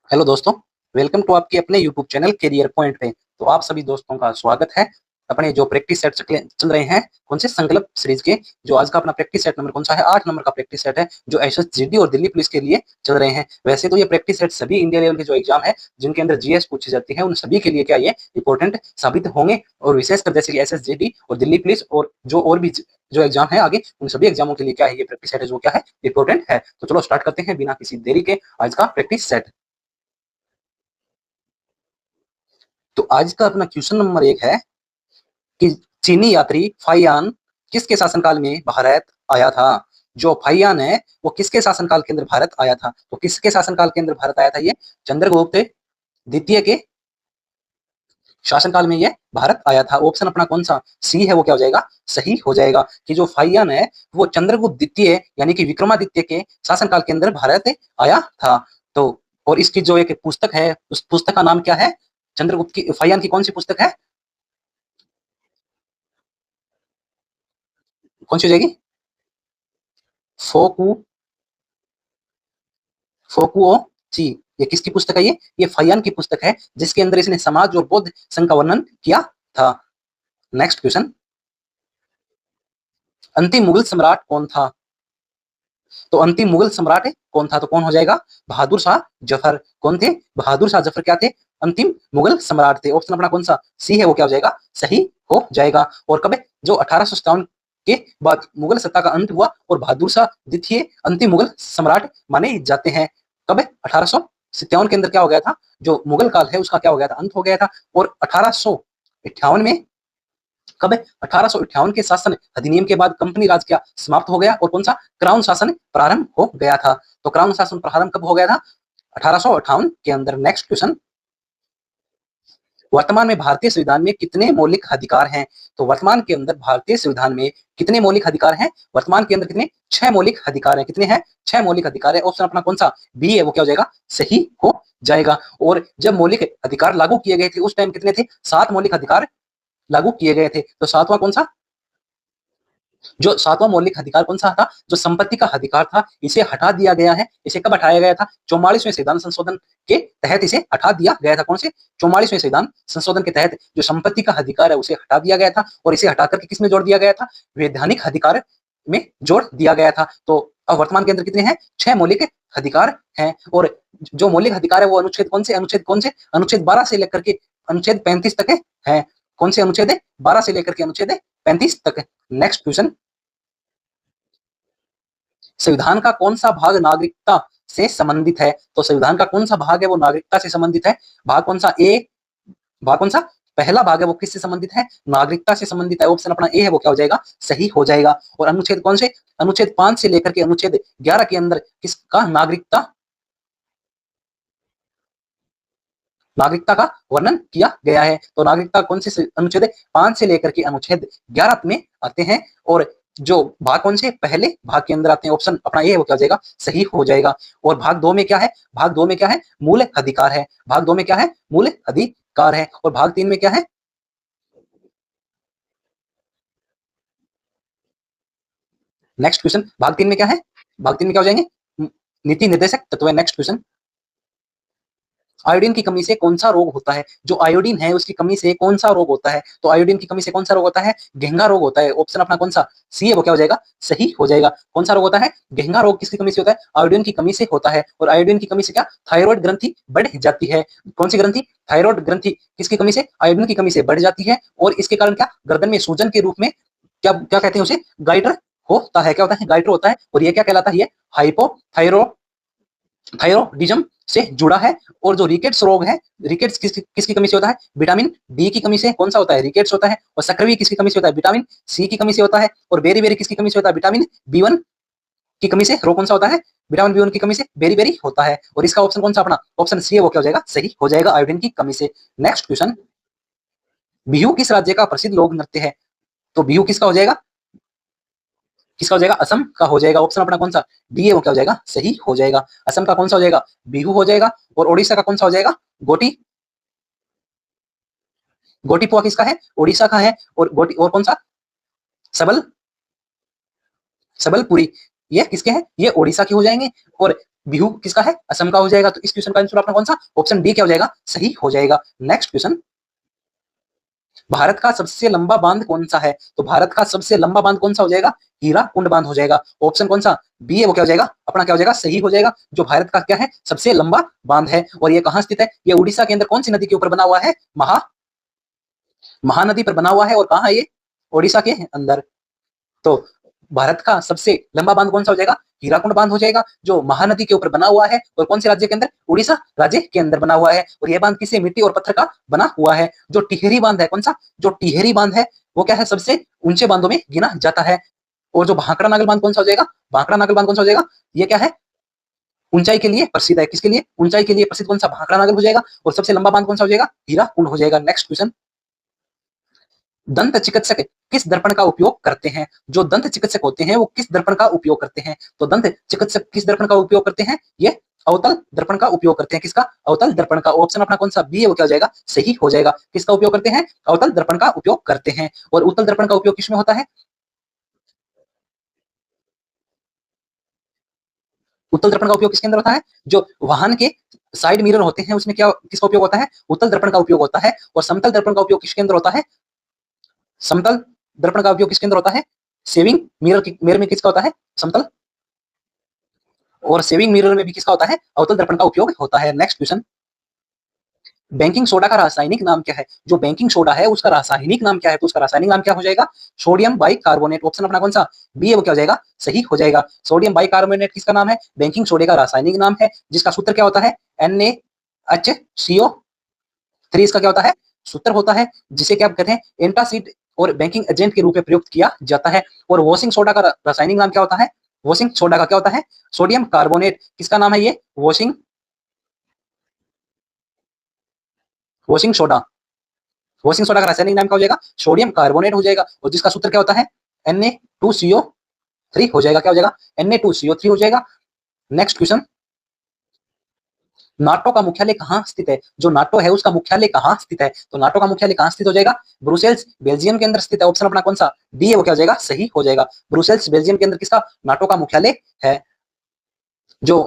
Hello दोस्तों, welcome to आपके अपने यूट्यूब चैनल करियर पॉइंट पे। तो आप सभी दोस्तों का स्वागत है। अपने जो प्रैक्टिस सेट चल रहे हैं कौन से संकल्प सीरीज के, जो आज का अपना प्रैक्टिस सेट नंबर कौन सा है, 8 नंबर का प्रैक्टिस सेट है, जो एसएसजीडी और दिल्ली पुलिस के लिए चल रहे हैं। वैसे तो ये प्रैक्टिस सेट सभी इंडिया लेवल के जो एग्जाम है जिनके अंदर जीएस पूछी जाती है उन सभी के लिए क्या ये इंपॉर्टेंट साबित होंगे, और विशेषकर जैसे कि एसएसजीडी और दिल्ली पुलिस और और भी जो एग्जाम है आगे उन सभी एग्जामों के लिए क्या है ये प्रैक्टिस सेट है जो क्या है इंपॉर्टेंट है। तो चलो स्टार्ट करते हैं बिना किसी देरी के आज का प्रैक्टिस सेट। तो आज का अपना क्वेश्चन नंबर 1 है कि चीनी यात्री फाइयान किसके शासनकाल में भारत आया था। जो फाइयान है वो किसके शासनकाल के अंदर भारत आया था, तो किसके शासनकाल के अंदर भारत आया था, ये चंद्रगुप्त द्वितीय के शासनकाल में ये भारत आया था। ऑप्शन अपना कौन सा सी है वो क्या हो जाएगा, सही हो जाएगा कि जो फाइयान है वो चंद्रगुप्त द्वितीय यानी कि विक्रमादित्य के शासनकाल के अंदर भारत आया था। तो और इसकी जो एक पुस्तक है उस पुस्तक का नाम क्या है, चंद्रगुप्त की फाइयान की कौन सी पुस्तक है, कौन सी हो जाएगी, फोकू फोकुओ ची। ये किसकी पुस्तक है, ये फयान की पुस्तक है जिसके अंदर इसने समाज और बौद्ध संघ का वर्णन किया था। नेक्स्ट क्वेश्चन, अंतिम मुगल सम्राट कौन था। तो अंतिम मुगल सम्राट कौन था, तो कौन हो जाएगा, बहादुर शाह जफर। कौन थे, बहादुर शाह जफर क्या थे, अंतिम मुगल सम्राट थे। ऑप्शन अपना कौन सा सी है वो क्या हो जाएगा, सही हो जाएगा। और कब जो 1857 के बाद मुगल सत्ता का अंत हुआ और बहादुर शाह द्वितीय अंतिम मुगल सम्राट माने जाते हैं। कब 1857 के अंदर क्या हो गया था, जो मुगल काल है उसका क्या हो गया था, अंत हो गया था। और 1858 में कब 1858 के शासन अधिनियम के बाद कंपनी राज क्या समाप्त हो गया और कौन सा क्राउन शासन प्रारंभ हो गया था। तो क्राउन शासन प्रारंभ कब हो गया था, 1858 के अंदर। नेक्स्ट क्वेश्चन, वर्तमान में भारतीय संविधान में कितने मौलिक अधिकार हैं। तो वर्तमान के अंदर भारतीय संविधान में कितने मौलिक अधिकार हैं, वर्तमान के अंदर कितने, 6 मौलिक अधिकार हैं। कितने हैं, 6 मौलिक अधिकार है। ऑप्शन अपना कौन सा बी है वो क्या हो जाएगा, सही हो जाएगा। और जब मौलिक अधिकार लागू किए गए थे उस टाइम कितने थे, 7 मौलिक अधिकार लागू किए गए थे। तो सातवां कौन सा, जो सातवां मौलिक अधिकार कौन सा था, जो संपत्ति का अधिकार था, इसे हटा दिया गया है। इसे कब हटाया गया था, 44वें संविधान संशोधन के तहत इसे हटा दिया गया था। कौन से, 44वें संविधान संशोधन के तहत जो संपत्ति का अधिकार है उसे हटा दिया गया था और इसे हटा करके किसमें जोड़ दिया गया था, वैधानिक अधिकार में जोड़ दिया गया था। तो अब वर्तमान के अंदर कितने हैं, 6 मौलिक अधिकार हैं। और जो मौलिक अधिकार है वो अनुच्छेद कौन से, अनुच्छेद 12 से लेकर के अनुच्छेद 35 तक है। कौन से अनुच्छेद है, 12 से लेकर के अनुच्छेद 35 तक। नेक्स्ट क्वेश्चन, संविधान का कौन सा भाग नागरिकता से संबंधित है। तो संविधान का कौन सा भाग है वो नागरिकता से संबंधित है। भाग कौन सा ए, भाग कौन सा, पहला भाग है वो किससे संबंधित है, नागरिकता से संबंधित है। ऑप्शन अपना ए है वो क्या हो जाएगा, सही हो जाएगा। और अनुच्छेद कौन से, अनुच्छेद 5 से लेकर के अनुच्छेद 11 के अंदर किसका नागरिकता, नागरिकता का वर्णन किया गया है। तो नागरिकता कौन से अनुच्छेद 5 से लेकर के अनुच्छेद 11 में आते हैं। और जो भाग कौन से पहले भाग के अंदर आते हैं, ऑप्शन अपना ये वो क्या हो जाएगा, सही हो जाएगा। और भाग 2 में क्या है, भाग 2 में क्या है, मूल अधिकार है। भाग 2 में क्या है, मूल अधिकार है। और भाग 3 में क्या है, नेक्स्ट क्वेश्चन, भाग 3 में क्या है, भाग 3 में क्या हो जाएंगे, नीति निर्देशक तत्व। नेक्स्ट क्वेश्चन, आयोडीन की कमी से कौन सा रोग होता है। जो आयोडीन है उसकी कमी से कौन सा रोग होता है। तो आयोडीन की कमी से कौन सा रोग होता है, घेंगा रोग होता है। ऑप्शन अपना कौन सा सी है वो क्या हो जाएगा, सही हो जाएगा। कौन सा रोग होता है, घेंगा रोग किसकी कमी से होता है, आयोडीन की कमी से होता है। और आयोडीन की कमी से क्या, थायराइड ग्रंथि बढ़ जाती है। कौन सी ग्रंथि, थायराइड ग्रंथि किसकी कमी से, आयोडीन की कमी से बढ़ जाती है। और इसके कारण क्या, गर्दन में सूजन के रूप में क्या क्या कहते हैं उसे, गाइटर होता है। क्या होता है, गाइटर होता है। और ये क्या कहलाता है, ये हाइपोथायरो थायरॉइडिज्म से जुड़ा है। और जो रिकेट्स रोग है, रिकेट्स किसकी कमी से होता है, विटामिन डी की कमी से कौन सा होता है, रिकेट्स होता है। और सक्रिय किसकी कमी से होता है, विटामिन सी की कमी से होता है। और बेरी बेरी किसकी कमी से होता है, विटामिन बी1 की कमी से रोग कौन सा होता है, विटामिन बी1 की कमी से बेरी बेरी होता है। और इसका ऑप्शन कौन सा अपना, ऑप्शन सी है वो क्या हो जाएगा, सही हो जाएगा, आयोडीन की कमी से। नेक्स्ट क्वेश्चन, बिहू किस राज्य का प्रसिद्ध लोक नृत्य है। तो बिहू किसका हो जाएगा, किसका हो जाएगा, असम का हो जाएगा। ऑप्शन अपना कौन सा डी है वो क्या हो जाएगा, सही हो जाएगा। असम का कौन सा हो जाएगा, बिहू हो जाएगा। और ओडिशा का कौन सा हो जाएगा, गोटी, गोटीपुआ किसका है, ओडिशा का है। और गोटी और कौन सा, सबल सबलपुरी, ये किसके हैं, ये ओडिशा के हो जाएंगे। और बिहू किसका है? असम का हो जाएगा। तो इस क्वेश्चन का आंसर अपना कौन सा? ऑप्शन डी क्या हो जाएगा? सही हो जाएगा। नेक्स्ट क्वेश्चन, भारत का सबसे लंबा बांध कौन सा है? तो भारत का सबसे लंबा बांध कौन सा हो जाएगा? हीराकुंड बांध हो जाएगा। ऑप्शन कौन सा? बी है वो क्या हो जाएगा? अपना क्या हो जाएगा? सही हो जाएगा। जो भारत का क्या है? सबसे लंबा बांध है। और ये कहां स्थित है? ये उड़ीसा के अंदर कौन सी नदी के ऊपर बना हुआ है? महानदी पर बना हुआ है। और कहां है ये? ओडिशा के अंदर। तो भारत का सबसे लंबा बांध कौन सा हो जाएगा? हीराकुंड बांध हो जाएगा, जो महानदी के ऊपर बना हुआ है। और कौन से राज्य के अंदर? उड़ीसा राज्य के अंदर बना हुआ है। और यह बांध किसी मिट्टी और पत्थर का बना हुआ है। जो टिहरी बांध है, कौन सा? जो टिहरी बांध है वो क्या है? सबसे ऊंचे बांधों में गिना जाता है। और जो भाखड़ा नागल बांध कौन सा हो जाएगा? भाखड़ा नागल बांध कौन सा हो जाएगा? ये क्या है? ऊंचाई के लिए प्रसिद्ध है। किसके लिए? ऊंचाई के लिए प्रसिद्ध कौन सा? भाखड़ा नागल हो जाएगा। और सबसे लंबा बांध कौन सा हो जाएगा? हीराकुंड हो जाएगा। नेक्स्ट क्वेश्चन, दंत चिकित्सक किस दर्पण का उपयोग करते हैं? जो दंत चिकित्सक होते हैं वो किस दर्पण का उपयोग करते हैं? तो दंत चिकित्सक किस दर्पण का उपयोग करते हैं? ये अवतल दर्पण का उपयोग करते हैं। किसका? अवतल दर्पण का। ऑप्शन अपना कौन सा? बी है वो क्या हो जाएगा? सही हो जाएगा। किसका उपयोग करते हैं? अवतल दर्पण का उपयोग करते हैं। और उत्तल दर्पण का उपयोग किसमें होता है? उत्तल दर्पण का उपयोग किसके अंदर होता है? जो वाहन के साइड मिरर होते हैं उसमें क्या किसका उपयोग होता है? उत्तल दर्पण का उपयोग होता है। और समतल दर्पण का उपयोग किसके अंदर होता है? समतल दर्पण का उपयोग किसके अंदर होता है? सेविंग मिरर में किसका होता है? समतल। और सेविंग मिरर में भी किसका होता है? अवतल दर्पण का उपयोग होता है। नेक्स्ट क्वेश्चन, बेकिंग सोडा का रासायनिक नाम क्या है? जो बेकिंग सोडा है उसका रासायनिक नाम क्या है? तो उसका रासायनिक नाम क्या हो जाएगा? Sodium bicarbonate. ऑप्शन अपना कौन सा? बी है वो क्या हो जाएगा? सही हो जाएगा। सोडियम बाइकार्बोनेट किसका नाम है? बेकिंग सोडे का रासायनिक नाम है, जिसका सूत्र क्या होता है? NaHCO3। इसका क्या होता है? सूत्र होता है, जिसे क्या कहते हैं? एंटासिड और बेकिंग एजेंट के रूप में प्रयुक्त किया जाता है। और वॉशिंग सोडा का रासायनिक नाम क्या होता है? वॉशिंग सोडा का क्या होता है? Sodium carbonate. किसका नाम है ये? Washing soda. वॉशिंग सोडा का रासायनिक नाम क्या हो जाएगा? सोडियम कार्बोनेट हो जाएगा। और जिसका सूत्र क्या होता है? Na2CO3 हो जाएगा। क्या हो जाएगा? Na2CO3 हो जाएगा। नेक्स्ट क्वेश्चन, नाटो का मुख्यालय कहाँ स्थित है? जो नाटो है उसका मुख्यालय कहाँ स्थित है? तो नाटो का मुख्यालय कहाँ स्थित हो जाएगा? ब्रुसेल्स बेल्जियम के अंदर स्थित है। ऑप्शन अपना कौन सा? डी है वो क्या हो जाएगा? सही हो जाएगा। ब्रुसेल्स बेल्जियम के अंदर किसका? नाटो का मुख्यालय है। जो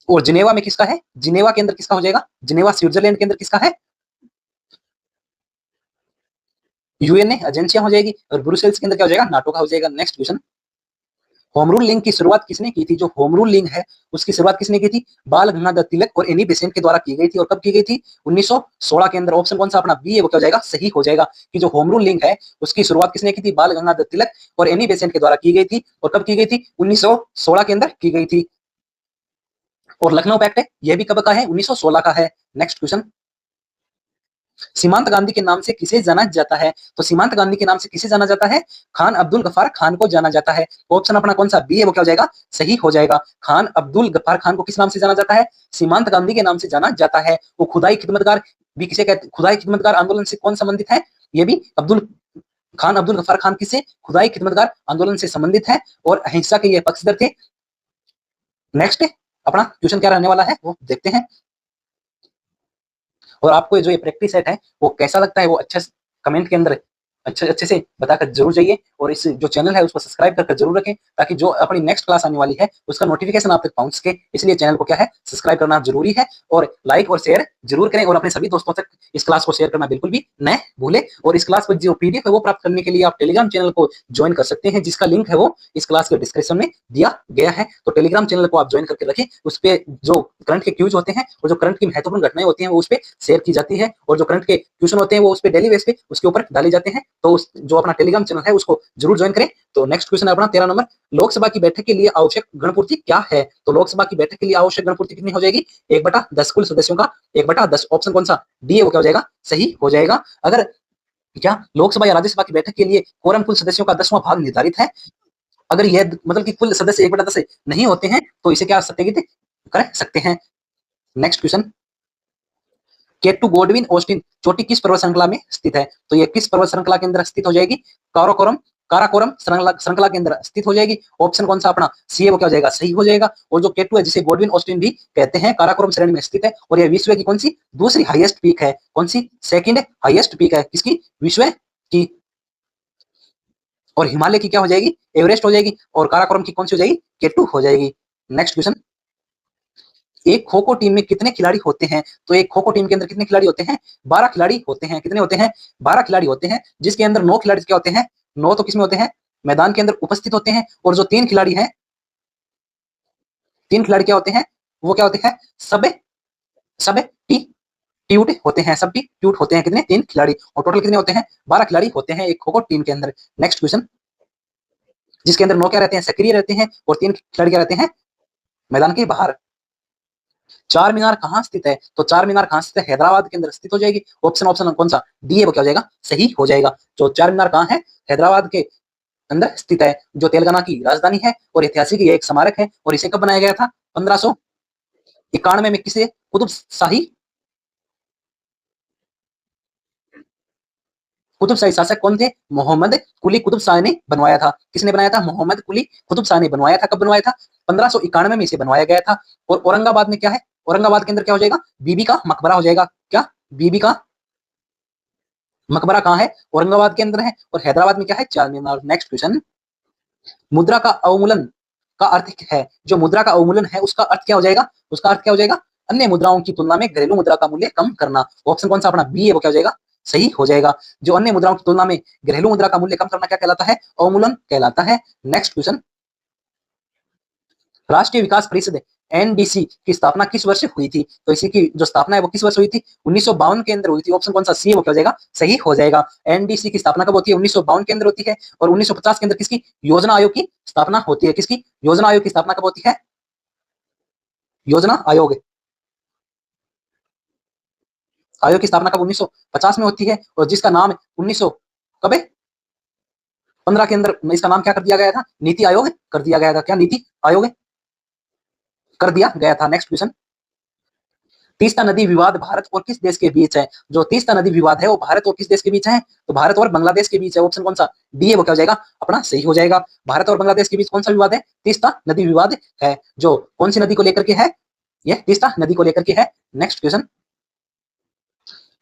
और जिनेवा में किसका है? जिनेवा के अंदर किसका हो जाएगा? जिनेवा स्विट्जरलैंड के अंदर किसका है? यूएनए एजेंसियां हो जाएगी। और ब्रुसेल्स के अंदर क्या हो जाएगा? नाटो का हो जाएगा। Next question, home rule link की शुरुआत किसने की थी? जो होम रूल लिंक है उसकी शुरुआत किसने की थी? बाल गंगाधर तिलक और एनी बेसेंट के द्वारा की गई थी। और कब की गई थी? 1916 के अंदर। ऑप्शन कौन सा अपना? बी है वो क्या हो जाएगा? सही हो जाएगा। कि जो होम रूल लिंक है उसकी शुरुआत किसने की थी? बाल गंगाधर तिलक और एनी बेसेंट के द्वारा की गई थी। और कब की गई थी? 1916 के अंदर की गई थी। और लखनऊ पैक्ट है यह भी कब का है? 1916 का है। नेक्स्ट क्वेश्चन, सीमांत गांधी के नाम से किसे जाना जाता है? तो सीमांत गांधी के नाम से किसे जाना जाता है? खान अब्दुल गफ्फार खान को जाना जाता है। ऑप्शन अपना कौन सा? बी है वो क्या हो जाएगा? सही हो जाएगा। खान अब्दुल गफ्फार खान को किस नाम से जाना जाता है? सीमांत गांधी के नाम से जाना जाता है। वो खुदाई खिदमतगार भी किसे कहते? खुदाई खिदमतगार आंदोलन से कौन संबंधित है? ये भी अब्दुल गफ्फार खान किसे? खुदाई खिदमतगार आंदोलन से संबंधित है। और अहिंसा के ये पक्षधर थे। नेक्स्ट अपना क्वेश्चन क्या रहने वाला है वो देखते हैं। और आपको जो ये प्रैक्टिस सेट है वो कैसा लगता है वो अच्छे कमेंट के अंदर अच्छे अच्छे से बताकर जरूर जाइए। और इस जो चैनल है उसको सब्सक्राइब करके जरूर रखें, ताकि जो अपनी नेक्स्ट क्लास आने वाली है उसका नोटिफिकेशन आप तक पहुंच सके। इसलिए चैनल को क्या है? सब्सक्राइब करना जरूरी है। और लाइक और शेयर जरूर करें। और अपने सभी दोस्तों तक इस क्लास को शेयर करना बिल्कुल भी न भूलें। और इस क्लास पर जो पीडीएफ है वो प्राप्त करने के लिए आप टेलीग्राम चैनल को ज्वाइन कर सकते हैं, जिसका लिंक है वो इस क्लास के डिस्क्रिप्शन में दिया गया है। तो टेलीग्राम चैनल को आप ज्वाइन करके रखें। उस पर जो करंट के क्यूज होते हैं और जो करंट की महत्वपूर्ण घटनाएं होती हैं वो उस पर शेयर की जाती है। और जो करंट के क्वेश्चन होते हैं वो उस पर डेली बेस पे उसके ऊपर डाले जाते हैं। तो जो अपना टेलीग्राम चैनल है उसको जरूर ज्वाइन करें। तो नेक्स्ट क्वेश्चन है अपना 13 नंबर, लोकसभा की बैठक के लिए आवश्यक गणपूर्ति क्या है? तो लोकसभा की बैठक के लिए आवश्यक गणपूर्ति कितनी हो जाएगी? 1/10 कुल सदस्यों का 1/10। ऑप्शन कौन सा? डी है वो क्या हो जाएगा? सही हो जाएगा। अगर क्या लोकसभा या राज्यसभा की बैठक के लिए कोरम कुल सदस्यों का 10वां भाग निर्धारित है, अगर यह मतलब कि कुल सदस्य 1/10 नहीं होते हैं तो इसे क्या सत्यापित कर सकते हैं। नेक्स्ट क्वेश्चन, केटू गोडविन ऑस्टिन चोटी किस पर्वत श्रृंखला में स्थित है? तो ये किस पर्वत श्रृंखला के अंदर स्थित हो जाएगी? काराकोरम काराकोरम श्रृंखला के अंदर स्थित हो जाएगी। ऑप्शन कौन सा अपना? सी है वो क्या हो जाएगा? सही हो जाएगा। और जो केटू है जिसे गोडविन ऑस्टिन भी कहते हैं, काराकोरम श्रेणी में स्थित है। और यह विश्व की कौन सी दूसरी हाईएस्ट पीक है? कौन सी? सेकंड हाईएस्ट पीक है किसकी? विश्व की। और हिमालय की क्या हो जाएगी? एवरेस्ट हो जाएगी। और काराकोरम की कौन सी हो जाएगी? केटू हो जाएगी। नेक्स्ट क्वेश्चन, एक खो खो टीम में कितने खिलाड़ी होते हैं? तो एक खो खो टीम के अंदर कितने खिलाड़ी होते हैं? 12 खिलाड़ी होते हैं। कितने होते हैं? 12 खिलाड़ी होते हैं, जिसके अंदर 9 खिलाड़ी क्या होते हैं? 9 तो किसमें होते हैं? मैदान के अंदर उपस्थित होते हैं, और जो 3 खिलाड़ी हैं, 3 खिलाड़ी क्या होते हैं? वो क्या होते हैं? सब सब टी ट्यूट होते हैं, सब ट्यूट होते हैं। कितने? 3 खिलाड़ी। और टोटल कितने होते हैं? 12 खिलाड़ी होते हैं एक खो खो टीम के अंदर। नेक्स्ट क्वेश्चन, जिसके अंदर 9 क्या रहते हैं? सक्रिय रहते हैं, और 3 खिलाड़ी क्या रहते हैं? मैदान के बाहर। चार मीनार कहाँ स्थित है? तो चार मीनार कहाँ स्थित है? हैदराबाद के अंदर स्थित हो जाएगी। ऑप्शन ऑप्शन कौन सा? डी है वो क्या हो जाएगा? सही हो जाएगा। जो चार मीनार कहाँ है? हैदराबाद के अंदर स्थित है, जो तेलंगाना की राजधानी है, और ऐतिहासिक ये एक स्मारक है। और इसे कब बनाया गया था? 1591 में। किसे? कुतुब शाही, कुतुब शाही शासक कौन थे? मोहम्मद कुली कुतुब शाह ने बनवाया था। किसने बनाया था? मोहम्मद कुली कुतुब शाह ने बनवाया था। कब बनवाया था? 1591 में इसे बनवाया गया था। और औरंगाबाद में क्या है? औरंगाबाद के अंदर क्या हो जाएगा? बीबी का मकबरा हो जाएगा। क्या? बीबी का मकबरा कहाँ है? औरंगाबाद के अंदर है। और हैदराबाद में क्या है? चार मीनार। नेक्स्ट क्वेश्चन, मुद्रा का अवमूल्यन का अर्थ है, जो मुद्रा का अवमूल्यन है उसका अर्थ क्या हो जाएगा? उसका अर्थ क्या हो जाएगा? अन्य मुद्राओं की तुलना में घरेलू मुद्रा का मूल्य कम करना। ऑप्शन कौन सा अपना? बी है वो क्या हो जाएगा? सही हो जाएगा। जो अन्य मुद्राओं की तुलना में घरेलू मुद्रा का मूल्य कम करना क्या कहलाता है? अवमूल्यन कहलाता है। नेक्स्ट क्वेश्चन, राष्ट्रीय विकास परिषद एनडीसी की स्थापना किस वर्ष हुई थी? तो इसी की जो स्थापना है वो किस वर्ष हुई थी? 1952 के अंदर हुई थी। ऑप्शन कौन सा? सी है वो क्या हो जाएगा? सही हो जाएगा। एनडीसी की स्थापना कब होती है? 1952 के अंदर होती है। और 1950 के अंदर किसकी? योजना आयोग की स्थापना होती है। किसकी? योजना आयोग की स्थापना कब होती है? योजना आयोग आयोग की स्थापना कब? 1950 में होती है। और जिसका नाम 1900 कब है? 15 के अंदर इसका नाम क्या कर दिया गया था? नीति आयोग कर दिया गया था। क्या? नीति आयोग कर दिया गया था। नेक्स्ट क्वेश्चन, तीस्ता नदी विवाद भारत और किस देश के बीच है? जो तीस्ता नदी विवाद है वो भारत और किस देश के बीच है? तो भारत और बांग्लादेश के बीच है। ऑप्शन कौन सा? डी है वो क्या हो जाएगा? अपना सही हो जाएगा। भारत और बांग्लादेश के बीच कौन सा विवाद है? तीस्ता नदी विवाद है। जो कौन सी नदी को लेकर के है? यह तीस्ता नदी को लेकर के है। Next question,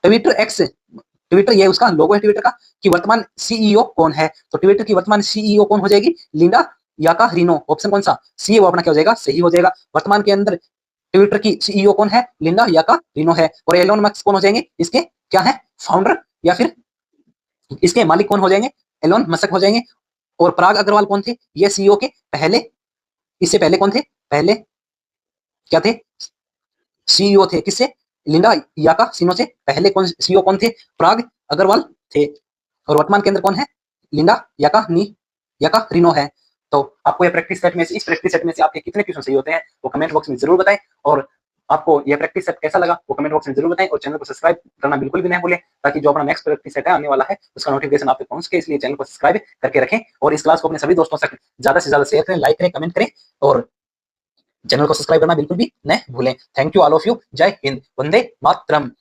Twitter x, Twitter ये उसका लोगो है ट्विटर का, कि वर्तमान सीईओ कौन है? तो ट्विटर की वर्तमान सीईओ कौन हो जाएगी? Linda Yaccarino. ऑप्शन कौन सा? सी वो अपना क्या हो जाएगा? सही हो जाएगा। वर्तमान के अंदर ट्विटर की सीईओ कौन है? लिंडा याकारिनो है। और एलोन मस्क कौन हो जाएंगे? इसके क्या है? फाउंडर, या फिर इसके मालिक कौन हो जाएंगे? एलोन मस्क हो जाएंगे। और पराग अग्रवाल कौन थे? ये सीईओ के पहले, इससे पहले कौन थे? पहले क्या थे? सीईओ थे। किससे? लिंडा याकासिनो से पहले कौन सीईओ कौन थे? पराग अग्रवाल थे। और वर्तमान के अंदर कौन है? लिंडा याकारिनो है। तो आपको ये प्रैक्टिस सेट में से, इस प्रैक्टिस सेट में से आपके कितने क्वेश्चन सही होते हैं वो कमेंट बॉक्स में जरूर बताएं। और आपको ये प्रैक्टिस सेट कैसा लगा वो कमेंट बॉक्स में जरूर बताएं। और चैनल को सब्सक्राइब करना बिल्कुल भी नहीं भूलें, ताकि जो अपना नेक्स्ट प्रैक्टिस सेट है आने वाला है उसका नोटिफिकेशन आप तक पहुंच के। इसलिए चैनल को सब्सक्राइब करके रखें, और इस क्लास को अपने सभी दोस्तों तक ज्यादा से ज्यादा शेयर करें, लाइक करें, कमेंट करें, और चैनल को सब्सक्राइब करना बिल्कुल भी नहीं भूलें। Thank you all of you. जय हिंद, वंदे मातरम।